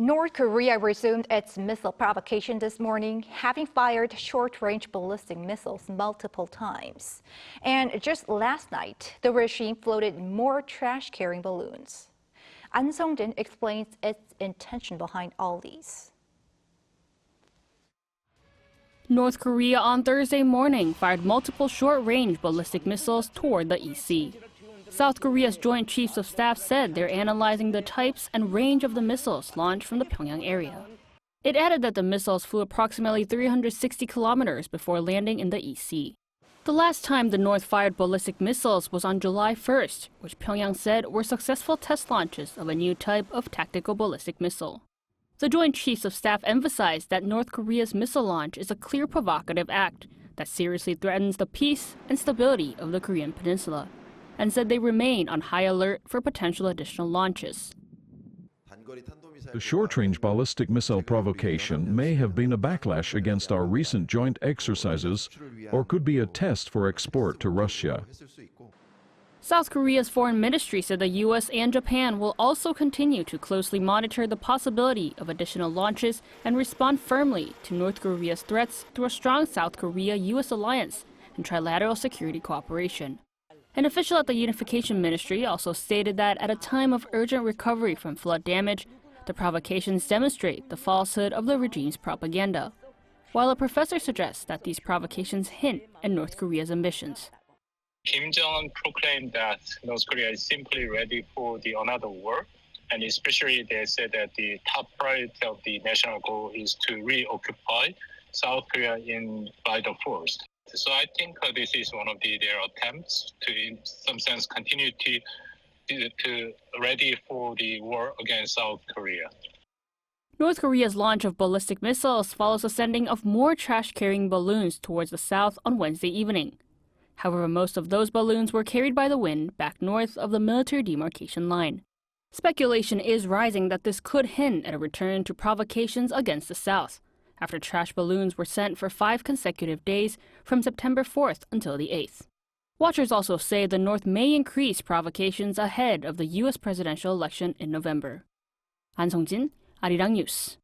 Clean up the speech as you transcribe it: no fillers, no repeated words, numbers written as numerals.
North Korea resumed its missile provocation this morning, having fired short-range ballistic missiles multiple times. And just last night, the regime floated more trash-carrying balloons. Ahn Sung-jin explains its intention behind all these. North Korea on Thursday morning fired multiple short-range ballistic missiles toward the East Sea. South Korea's Joint Chiefs of Staff said they're analyzing the types and range of the missiles launched from the Pyongyang area. It added that the missiles flew approximately 360 kilometers before landing in the East Sea. The last time the North fired ballistic missiles was on July 1st, which Pyongyang said were successful test launches of a new type of tactical ballistic missile. The Joint Chiefs of Staff emphasized that North Korea's missile launch is a clear provocative act that seriously threatens the peace and stability of the Korean Peninsula, and said they remain on high alert for potential additional launches. The short-range ballistic missile provocation may have been a backlash against our recent joint exercises or could be a test for export to Russia. South Korea's foreign ministry said the U.S. and Japan will also continue to closely monitor the possibility of additional launches and respond firmly to North Korea's threats through a strong South Korea-U.S. alliance and trilateral security cooperation. An official at the Unification Ministry also stated that at a time of urgent recovery from flood damage, the provocations demonstrate the falsehood of the regime's propaganda, while a professor suggests that these provocations hint at North Korea's ambitions. Kim Jong-un proclaimed that North Korea is simply ready for another war, and especially they said that the top priority of the national goal is to reoccupy South Korea by the force. So I think this is one of their attempts to, in some sense, continue to ready for the war against South Korea. North Korea's launch of ballistic missiles follows the sending of more trash-carrying balloons towards the south on Wednesday evening. However, most of those balloons were carried by the wind back north of the military demarcation line. Speculation is rising that this could hint at a return to provocations against the south, after trash balloons were sent for 5 consecutive days from September 4th until the 8th. Watchers also say the North may increase provocations ahead of the U.S. presidential election in November. Ahn Sung-jin, Arirang News.